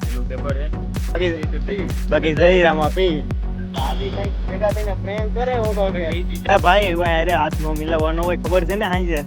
પેલું પેપર હે બાકી જયરામાં પી ભાઈ અરે હાથમાં મિલાવવાનો હોય ખબર છે ને હાંજે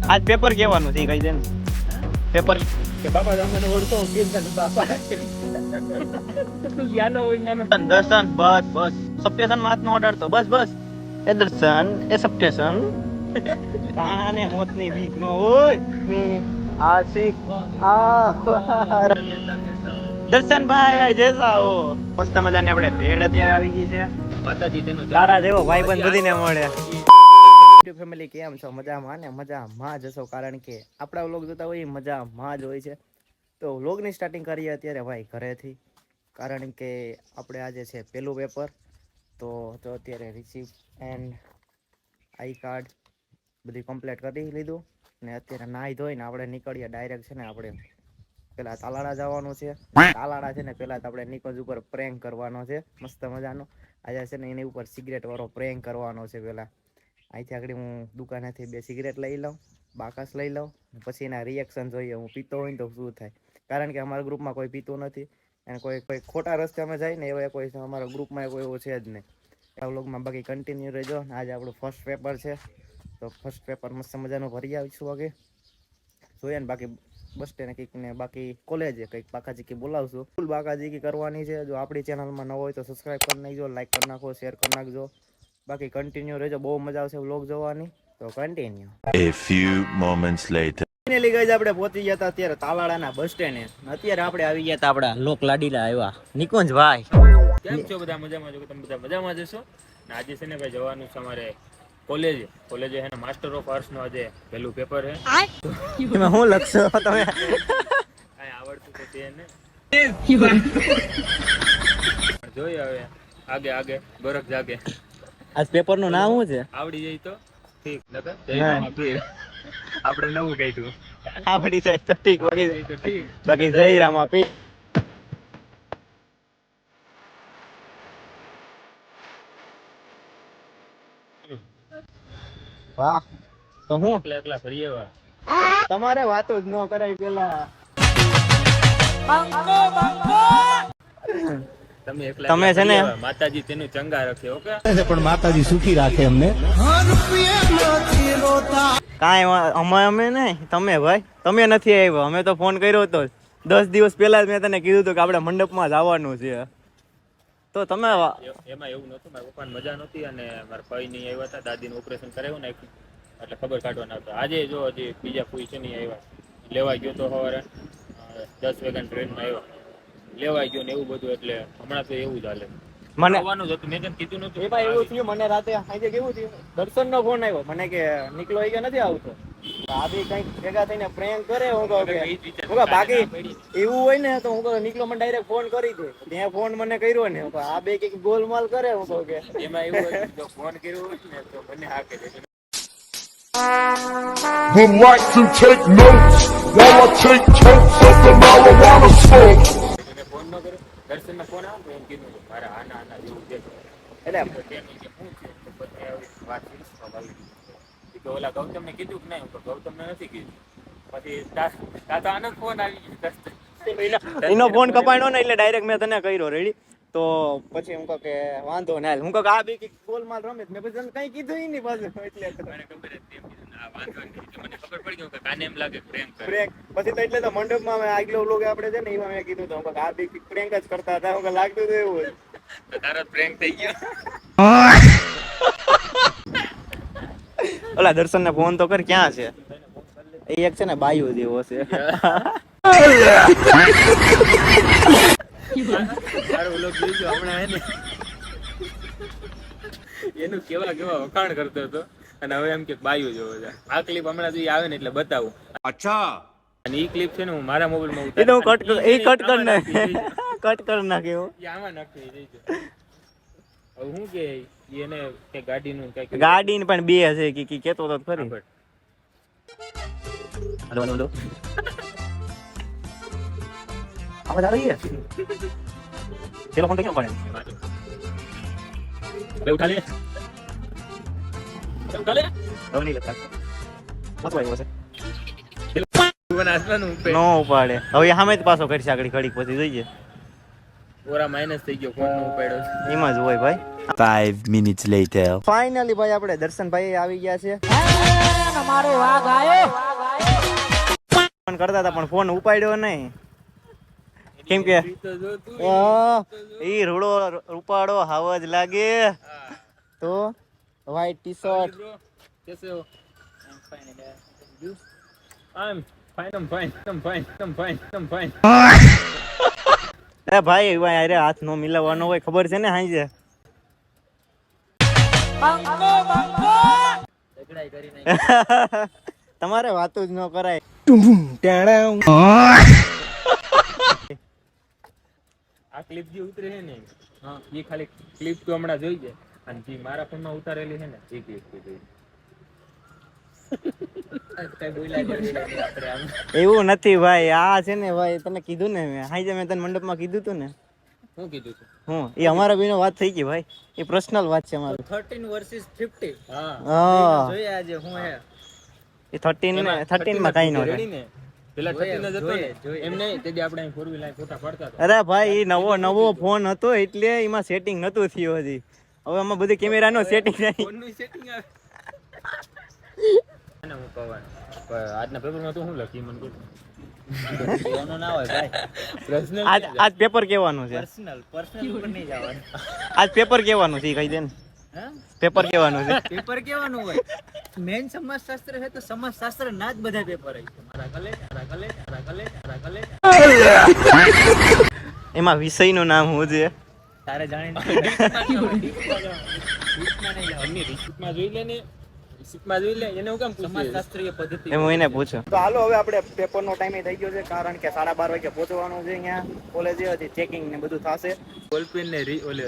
આજ પેપર કેવાનું છે કઈ છે ને પેપર કે બાપા તમને ઓળખો કે બાપા યાનો હોય ને દર્શન બસ બસ સપ્ટેશન માં હાથ નો અડાડતો બસ બસ એ દર્શન એ સપ્ટેશન આને મોતની બીક નો હોય આશિક દર્શન ભાઈ જૈસા હો મસ્ત મજાની આપણે ભેડ અત્યારે આવી ગઈ છે માતાજી તેનું તારા જેવો ભાઈબંધ બધીને મળે યુટ્યુબ ફેમિલી કેમ છો મજામાં ને મજામાં જ હશો કારણ કે આપણા વ્લોગ જોતા હોય મજામાં જ હોય છે તો વ્લોગની સ્ટાર્ટિંગ કરીએ અત્યારે ભાઈ ઘરેથી કારણ કે આપણે આજે છે પહેલું પેપર તો અત્યારે રિસીપ્ટ એન્ડ આઈ કાર્ડ બધી કમ્પ્લીટ કરી લીધું ને અત્યારે નાહી ધોઈને આપણે નીકળીએ ડાયરેક્ટ છે ને આપણે પેલા તાલાળા જવાનું છે તાલાળા છે ને પેલા તો આપણે નિકોજ ઉપર પ્રેન્ક કરવાનો છે મસ્ત મજાનો આજે છે ને એની ઉપર સિગરેટ વાળો પ્રેન્ક કરવાનો છે પેલા અહીંથી આગળ હું દુકાનેથી 2 સિગરેટ લઈ લઉં બાકસ લઈ લઉં પછી એના રિએક્શન જોઈએ હું પીતો હોય ને તો શું થાય કારણ કે અમારા ગ્રુપમાં કોઈ પીતું નથી અને કોઈ ખોટા રસ્તે અમે જાય ને એવા કોઈ અમારા ગ્રુપમાં કોઈ એવો છે જ નહીં આ વ્લોગમાં બાકી કન્ટિન્યુ રહેજો આજે આપણું ફર્સ્ટ પેપર છે તો ફર્સ્ટ પેપર મસ્ત મજાનું ભરી આવીશું વાગે જોઈએ ને બાકી બસ સ્ટેન્ડ કંઈક ને બાકી કોલેજે કંઈક બાકાજી બોલાવશું ફૂલ બાકાજી કરવાની છે જો આપણી ચેનલમાં ન હોય તો સબસ્ક્રાઈબ કરી નાખજો લાઈક કરી નાખો શેર કરી નાખજો બાકી કન્ટિન્યુ રહેજો બહુ મજા આવશે વ્લોગ જોવાની તો continue A few moments later finally guys આપણે પહોંચી ગયા હતા અત્યારે તાલાળાના બસ સ્ટેન્ડે અત્યારે આપણે આવી ગયા હતા આપણા લોક લાડીલા આવ્યા નિકુંજ ભાઈ કેમ છો બધા મજામાં છો તમે બધા મજામાં જશો ને આજે છે ને ભાઈ જવાનું છે અમારે કોલેજે હે ને માસ્ટર ઓફ આર્ટ્સ નો આજે પહેલું પેપર હે એમાં હું લખશો તમે કાંઈ આવડતું તો છે ને જોઈએ હવે આગે ગોરખ જાગે આજ પેપર નું નામ શું છે આવડી જાય તો ઠીક નકર આપણે નવું કહીશું આપડી સાઈડ તો ઠીક આવડી જાય તો ઠીક બાકી જયરામાં પી વાહ તો હું એકલા ફરીએ વા તમારે વાતો જ ન કરાય પેલા તમે એકલા તમે છે ને માતાજી તેનું ચંગા રાખે ઓકે પણ માતાજી સુખી રાખે અમને કાંઈ અમે નહીં તમે ભાઈ તમે નથી આવ્યા અમે તો ફોન કર્યો હતો 10 દિવસ પહેલા જ મેં તને કીધું હતું કે આપણે મંડપમાં જવાનું છે તો તમે એમાં એવું નતું મારા પપ્પાને મજા નહોતી અને મારા ભાઈ નહીં આવ્યા હતા દાદીનું ઓપરેશન કરાવ્યું ને એટલે ખબર કાઢવાના હતા આજે જો હજી બીજા કોઈ છે નહીં આવ્યા લેવા ગયો તો સવારે 10 વાગ્યાની ટ્રેનમાં આવ્યા લેવા ગયો ને એવું બધું એટલે હમણાં તો એવું જ હાલે મને આવવાનું જ હતું મેં તને કીધું નતું એમાં એવું થયું મને રાતે આજે કેવું થયું દર્શનનો ફોન આવ્યો મને કે નીકળો કે નથી આવતો આ બી કંઈક ભેગા થઈને પ્રેન્ક કરે હું કહું કે બાકી એવું હોય ને તો હું કહું નીકળો મને ડાયરેક્ટ ફોન કરી દે ત્યાં ફોન મને કર્યો ને આ બે કંઈક ગોલમાલ કરે હું કહું કે એમાં એવું હોય જો ફોન કર્યો હોય ને તો મને હા કે would like to take notes while I take totes of the marijuana smoke. મેં ફોન ન કર્યો દર્શનનો ફોન આવ્યો તો એમ કીધું મારે આના જેવું છે એટલે તો તેની કે શું છે તો પછી આવી વાત કરી કે ઓલા ગૌતમને કીધું કે નહીં તો ગૌતમને નથી કીધું પછી તાતો આનો ફોન આવી ગયો એનો ફોન કપાણો ને એટલે ડાયરેક્ટ મેં તને કર્યો રેડી તો પછી હું કહું કે વાંધો ના હું કહું કે આ બી કંઈક ગોલમાલ રમે મેં પછી તને કંઈ કીધું ય નહીં પાછું એટલે મને ખબર હતી એમ કીધું આ વાંધો નહીં તો મને ખબર પડી ગયું કે કાને એમ લાગે પ્રેમ કરે પ્રેન્ક પછી તો એટલે તો મંડપમાં મેં આગલો લોગ આપણે છે ને એમાં મેં કીધું તો હું કહું આ બી કંઈક પ્રેન્ક જ કરતા હતા હું કહું લાગતું તો એવું જ તો તારો પ્રેમ થઈ ગયો ઓલા દર્શન ને ફોન તો કર ક્યાં છે એ એક છે ને બાયુ જેવો છે મારો લોક જોઈજો હમણાં હે ને એનું કેવા વખાણ કરતો હતો અને હવે એમ કે બાયુ જોવો છે આ ક્લિપ હમણાં જે આવે ને એટલે બતાવું અચ્છા અને ઈ ક્લિપ છે ને હું મારા મોબાઈલમાં એ તો હું કટ કર નાખ કટ કર નાખ્યો આમાં નાખી દઈજો હવે હું કે એને કે ગાડીનું કઈક ગાડી ને પણ બે હશે કે કેતો તો ખરી હલો હલો આવાજ આવી છે ચલો ફોન ક્યાં પડે લે ઉઠા લે હવે નહીં લગતા મત વાય છે પણ આસમાન ઉપર નો ઉપાડે. હવે સામે જ પાછો કરશે આગળ ઘડીક પછી જોઈએ. ઓરા માઇનસ થઈ ગયો ફોન નો ઉપાડ્યો એમાં જ હોય ભાઈ. 5 minutes later. ફાઇનલી ભાઈ આપણે દર્શનભાઈ આવી ગયા છે. ફોન કરતા હતા પણ ફોન ઉપાડ્યો નહીં. કેમ કે ઈ રૂડો ઉપાડો હાવ જ લાગે. તો વ્હાઈટ ટી શર્ટ कैसे हो I'm fine. એ ભાઈ અરે હાથ નો મિલાવવાનો હોય ખબર છે ને હાંજે. તમારે વાતો જ ન કરાય. આ ક્લિપ જે ઉતરે છે ને હા એ ખાલી ક્લિપ તો હમણાં જોઈ છે અને જે મારા ફોનમાં ઉતારેલી છે ને એ ક્લિપ તો જોઈ એવું નથી ભાઈ. આ છે ને ભાઈ તને કીધું ને મેં હાંજે મેં તને મંડપમાં કીધું તું ને. શું કીધું છે હું એ અમારા બેનો વાત થઈ ગઈ ભાઈ. એ પર્સનલ વાત છે અમારી. 13 versus 50 હા જોઈએ આજે હું હે એ 13 માં કઈ ન રેડી ને પેલા 13 જ હતો ને એમ નહીં તે દી આપણે અહીં 4 વ્હીલર ફોટા પાડતા હતા અરે ભાઈ એ નવો ફોન હતો એટલે એમાં સેટિંગ નતું થયું હજી. હવે આમાં બધી કેમેરાનો સેટિંગ નહીં. ફોનનું સેટિંગ આવે અને હું કહેવાનું પણ આજના પેપરમાં તો હું લખી મને કહો એનો ના હોય ભાઈ પ્રશ્ન આજ પેપર કેવાનું છે. પર્સનલ ઉપર નહીં જવાનું આજ પેપર કેવાનું છે કહી દે ને. હા પેપર કેવાનું છે. પેપર કેવાનું હોય મેન સમાજશાસ્ત્ર છે તો સમાજશાસ્ત્ર ના જ બધા પેપર હોય મારા કલે એમાં વિષયનું નામ શું છે? તારે જાણીને રિસિપ્ટમાં જોઈ લે ને રિસિપ્ટમાં જોઈ લે એને હું કેમ પૂછું સમાજશાસ્ત્રીય પદ્ધતિ એમ હું એને પૂછું. તો હાલો હવે આપણે પેપરનો ટાઈમ થઈ ગયો છે કારણ કે 12:30 વાગે પહોંચવાનું છે અહીંયા કોલેજે. હજી ચેકિંગ ને બધું થશે. બોલપેન ને ઓલે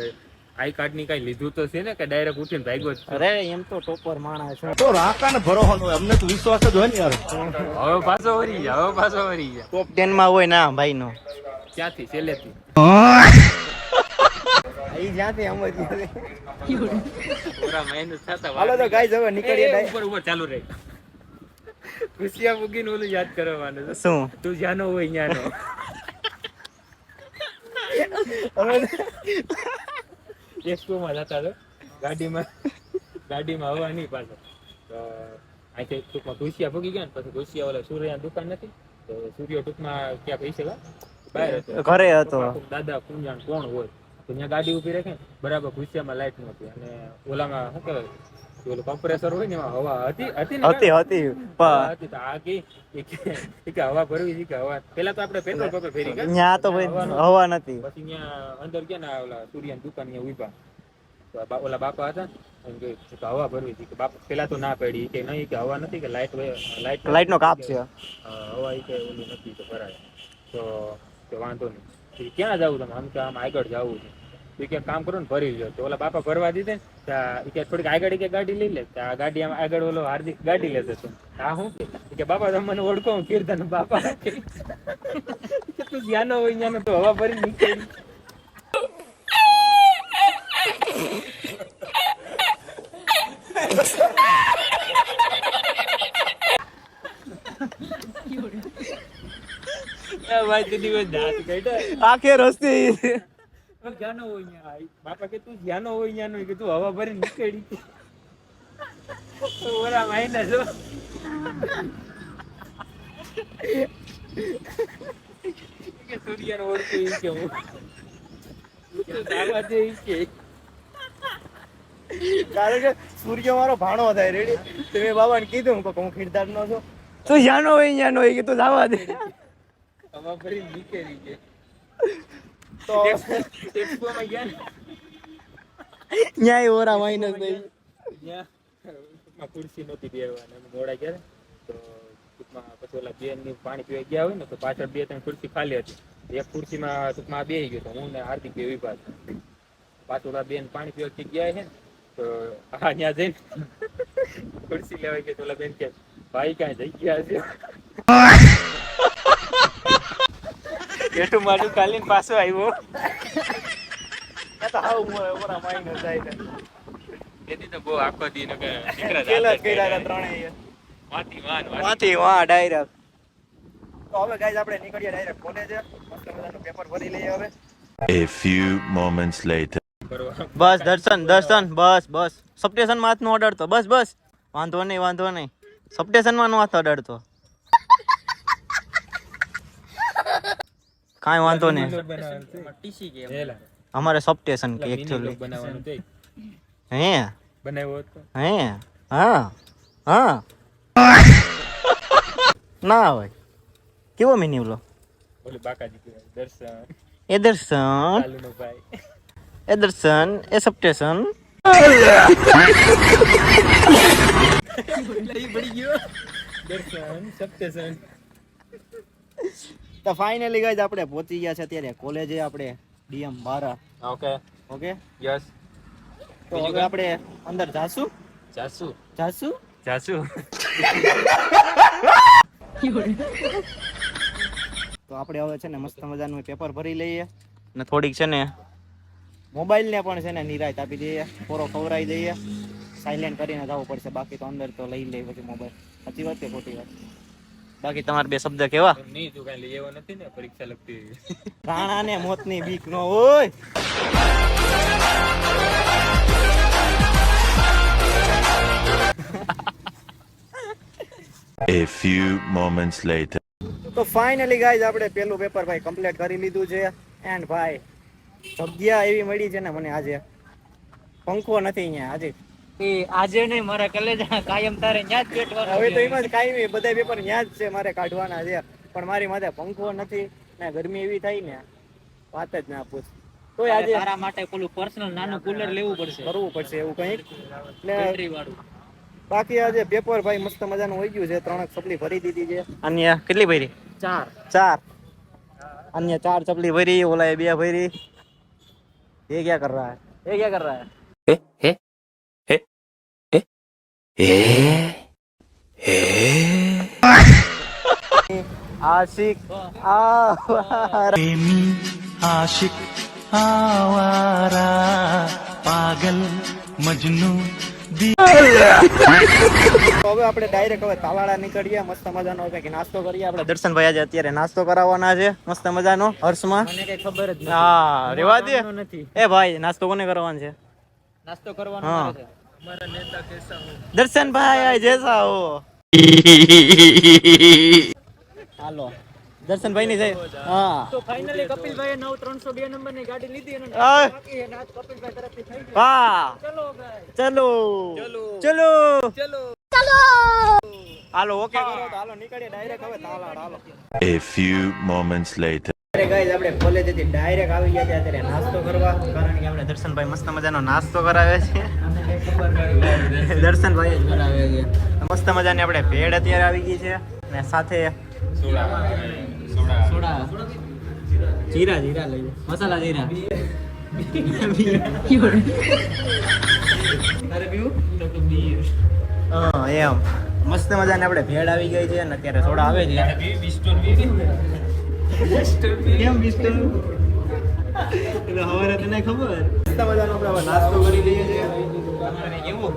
આઈ કાર્ડ ની કઈ લીધું તો છે ને કે ડાયરેક્ટ ઉઠીને ભાગ્યો જ છે? અરે એમ તો ટોપર માણસ છે. તો રાકાને ભરોસો હોય અમને તો વિશ્વાસ જ હોય ને યાર. હવે પાછો વરી ગયા ટોપ 10 માં હોય ના ભાઈ નો. ક્યાંથી છેલ્લેથી ઈ જ્યાંથી આમ જ પૂરા મહેનત થતા હાલો તો ગાઈસ હવે નીકળીએ. ઉપર ચાલુ રહે ખુશિયા મૂકીને ઓલું યાદ કરવાનું છે. શું તું જ્યાંનો હોય ત્યાંનો એક્સપોમાં જતા હતો ગાડીમાં હવા નહીં પાછો તો અહીંથી ટૂંકમાં ખુશિયા ભૂગી ગયા ને પછી ખુશિયા ઓલા સૂર્યની દુકાન નથી તો સૂર્ય ટૂંકમાં ક્યાં પૈસા બહાર હતો ઘરે હતો. દાદા કુંજાણ કોણ હોય તો ત્યાં ગાડી ઉભી રાખે બરાબર ખુશિયામાં લાઈટ નહોતી અને ઓલામાં શું કહેવાય ઓલું કમ્પ્રેસર હોય ને એમાં હવા હતી ને હતી હતી તો આ કે હવા ભરવી છે કે હવા પેલા તો આપણે પેટ્રોલ પંપે ફેરી ગયા ત્યાં તો ભાઈ હવા નથી. પછી ત્યાં અંદર ગયા ને ઓલા સૂર્યની દુકાન ત્યાં ઉભા તો ઓલા બાપા હતા એમ કે હવા ભરવી છે કે બાપા પેલા તો ના પડી કે નહીં કે હવા નથી કે લાઈટ નો કાપ છે. હવા કે ઓલી નથી તો ભરાય તો વાંધો નહીં ક્યાં જવું તમે આમ કે આમ આગળ જવું છે તો કે કામ કરો ને ભરી લો તો ઓલા બાપા ભરવા દીધે ને કે થોડીક આગળ કે ગાડી લઈ લે આ ગાડી આમ આગળ ઓલો હાર્દિક ગાડી લેતો હતો આ શું કે બાપા તમે મને ઓળખો હું કીર્તન બાપા તું જ્યાં હોય ત્યાં તો હવા ભરી નીકળી આખે રસ્તે જ્યાંનો હોય બાપા કે તું જ્યાંનો હોય ત્યાંનો કે તું હવા ભરી નીકળી ઓરા માઇનસ કે સૂર્યનો ઓળખું ઈ કે હું દાવા દે ઈ કે કારણ કે સૂર્ય મારો ભાણો થાય. રેડી તો મેં બાબાને કીધું હું ખીરદાર નો છું તું જ્યાંનો હોય કે તું જવા દે હવા ભરી નીકળી કે તો એક્સપોમાં ગયા ને ન્યાય ઓરા માઇનસ થઈ. ત્યાં ખુરશી નહોતી બેસવાની અમે મોડા ગયા તો ટૂંકમાં પછી ઓલા બેન ની પાણી પીવા ગયા હોય ને તો પાછળ 2-3 ખુરશી ખાલી હતી. એક ખુરશીમાં ટૂંકમાં બેસી ગયો તો હું ને હાર્દિક બે ઉભા હતા. પાછળ ઓલા બેન પાણી પીવા ગયા છે ને તો હા ત્યાં જઈને ખુરશી લેવા ગયા તો ઓલા બેન કે ભાઈ ક્યાં જઈ ગયા છે એટલું મારું કાલીને પાછો આવ્યો તો હાવ ઓરા માઇનસ થાય. તેથી તો બહુ આખો દી ને કેલા જ કર્યા ત્રણેય વાતી વાન વાથી વાહ ડાયરેક્ટ તો હવે ગાઈઝ આપણે નીકળીએ ડાયરેક્ટ કોલેજે. મસ્ત મજાનું પેપર ભરી લઈએ હવે. A few moments later. કરવા બસ દર્શન બસ સબસ્ટેશન માં હાથ નો અડાડતો. બસ વાંધો નહીં સબસ્ટેશન માં નો હાથ અડાડતો. કાંઈ વાંધો નહીં. ટીસી કે હેલા અમારે સબસ્ટેશન કે એકચ્યુઅલી બનાવવાનું તે હે બનાવ્યો હતો હા ના હોય કેવો મિની ઓલો ઓલી બાકાજી કહેવાય દર્શન એ દર્શન કાલુનો ભાઈ એ સબસ્ટેશન પડી ગયો. દર્શન સપ્ટેશન તો ફાઇનલી ગાઈઝ આપણે પહોંચી ગયા છે અત્યારે કોલેજે આપણે ડીએમ 12. ઓકે ઓકે યસ તો હવે આપણે અંદર જાશું જાસુ તો આપણે હવે છે ને મસ્ત મજાનું પેપર ભરી લઈએ ને થોડીક છે ને મોબાઈલ ને પણ છે ને નિરાયત આપી દઈએ, પૂરો ખવડાવી દઈએ, સાયલેન્ટ કરીને જવું પડશે, બાકી તો અંદર તો લઈ લે પછી મોબાઈલ. સાચી વાત કે ખોટી વાત? બાકી તમારા બે શબ્દ કેવા? નહીં તું કઈ લઈ આવ્યો નથી ને પરીક્ષા લગતી રાણા ને મોતની બીક ન હોય. A few moments later. તો ફાઇનલી ગાઈઝ આપણે પેલું પેપર ભાઈ કમ્પ્લીટ કરી લીધું છે. એન્ડ ભાઈ જગ્યા એવી મળી છે ને મને આજે, પંખો નથી અહીંયા આજે. એ આજે નહીં, મારા કલેજ કાયમ તારે ન્યા જ પેટવાનું. હવે તો એમાં જ કાંઈ બધા પેપર ત્યાં જ છે મારે કાઢવાના છે, પણ મારી માથે પંખો નથી ને ગરમી એવી થાય ને વાત જ ના પૂછ. તો આજે તારા માટે પેલું પર્સનલ નાનું કુલર લેવું પડશે, કરવું પડશે એવું કંઈક. એટલે બેટરી વાળું. બાકી આજે પેપર ભાઈ મસ્ત મજાનું હોઈ ગયું છે. 3 સપ્લી ભરી દીધી છે. અન્ય કેટલી ભરી? 4. अन्य 4 चपली भरी, ओला 2 भरी. ये क्या कर रहा है? आशिक आशिक आवारा पागल मजनू. તો હવે આપણે ડાયરેક્ટ હવે તાલાળા નીકળીએ. મસ્ત મજાનો કંઈક નાસ્તો કરીએ. આપણે દર્શનભાઈ આજે અત્યારે નાસ્તો કરાવવાના છે મસ્ત મજાનો હર્ષમાં. મને કઈ ખબર જ નથી. હા રેવા દે. નથી એ ભાઈ નાસ્તો કોને કરવાનો છે? નાસ્તો કરવાનો હા. મારે છે. અમારા નેતા કેસા હો દર્શનભાઈ જૈસા હો. હાલો દર્શનભાઈ ની જય. હા તો ફાઇનલી કપિલભાઈએ 9302 નંબરની ગાડી લીધી અને આ. બાકી એને આજ કપિલભાઈ તરફથી થઈ ગયું. વાહ ચલો ગાઈસ. ચલો હાલો ઓકે કરો તો હાલો નીકળીએ ડાયરેક્ટ હવે તાલાળ. હાલો A few moments later. અરે ગાઈસ આપણે કોલેજેથી ડાયરેક્ટ આવી ગયા છે અત્યારે નાસ્તો કરવા, કારણ કે આપણે દર્શનભાઈ મસ્ત મજાનો નાસ્તો કરાવે છે. દર્શનભાઈ જ કરાવે છે. મસ્ત મજાની આપણે ભેળ અત્યારે આવી ગઈ છે અને સાથે સોડા જીરા લઈ લે, મસાલા જીરા. હા એમ મસ્ત મજાની આપણે ભેળ આવી ગઈ છે અને અત્યારે સોડા આવે છે. કેમ બિસ્ટલ? એટલે હવારે તને ખબર મસ્ત મજાનો આપણે હવે નાસ્તો કરી લઈએ છીએ. કેવું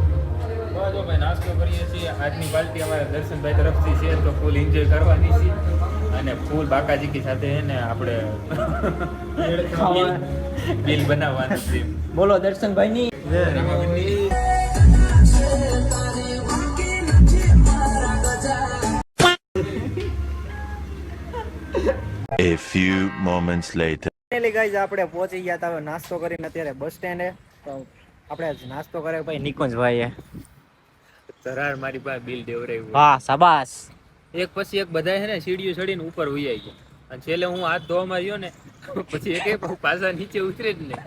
જો ભાઈ નાસ્તો કરીએ છીએ. આજની પાર્ટી અમારા દર્શનભાઈ તરફથી છે તો ફૂલ એન્જોય કરવાની છે અને ફૂલ બાકાજીકી સાથે ને આપણે બિલ બનાવવાનું છે. બોલો દર્શનભાઈ ની A few moments later. Finally guys આપણે પહોંચી ગયા હતા હવે નાસ્તો કરીને અત્યારે બસ સ્ટેન્ડે. તો આપણે નાસ્તો કરે ભાઈ નિકુંજભાઈએ. ધરાર મારી પાસે બિલ દેવરાયું. વાહ શાબાશ. એક પછી એક બધા છે ને સીડીઓ ચડીને ઉપર ઉયાઈ ગયા અને છેલ્લે હું હાથ ધોવામાં રહ્યો ને પછી એક પાછા નીચે ઉતરે જ નહીં.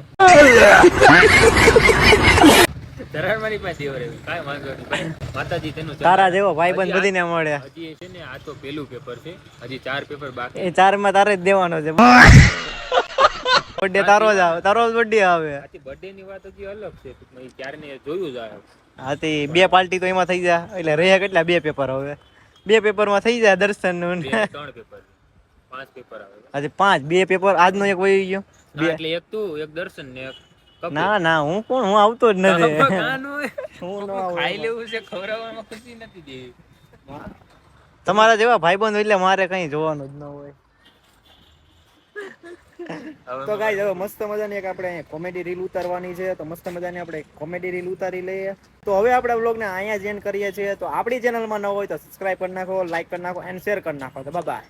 ધરાર મારી પાસે દેવરાયું. કાંઈ વાંધો નહીં ભાઈ, માતાજી તેનું તારા જેવો ભાઈબંધ બધીને મળે. હજી છે ને આ તો પેલું પેપર છે, હજી 4 પેપર બાકી. એ 4 માં તારે જ દેવાનો છે. બર્થડે તારો જ આવે, તારો જ બર્થડે આવે. આથી બર્થડે ની વાત હજી અલગ છે, ટૂંકમાં ઈ ક્યારની જોયું જ આવે. હાથી 2 પાર્ટી તો એમાં થઈ જાય એટલે રહે કેટલા 2 પેપર હવે 2 પેપરમાં થઈ જાય દર્શન નું. 3 પેપર 5 પેપર આવે. આજે 5 2 પેપર આજનો એક વહી ગયો. ના, એટલે એક તું, એક દર્શન ને એક કપિલ. ના હું કોણ, હું આવતો જ નથી. કાનો એ. હું ન ખાઈ લેવું છે, ખવડાવવામાં ખુશી નથી દેવી. તમારા જેવા ભાઈબંધ એટલે મારે કઈ જોવાનું જ ન હોય. તો ગાઈસ હવે મસ્ત મજાની એક આપણે કોમેડી રીલ ઉતારવાની છે, તો મસ્ત મજાની આપણે કોમેડી રીલ ઉતારી લઈએ. તો હવે આપણે વ્લોગને અહીંયા જ એન્ડ કરીએ છીએ. તો આપણી ચેનલમાં ન હોય તો સબસ્ક્રાઇબ કરી નાખો, લાઈક કરી નાખો એન્ડ શેર કરી નાખો. તો બાય.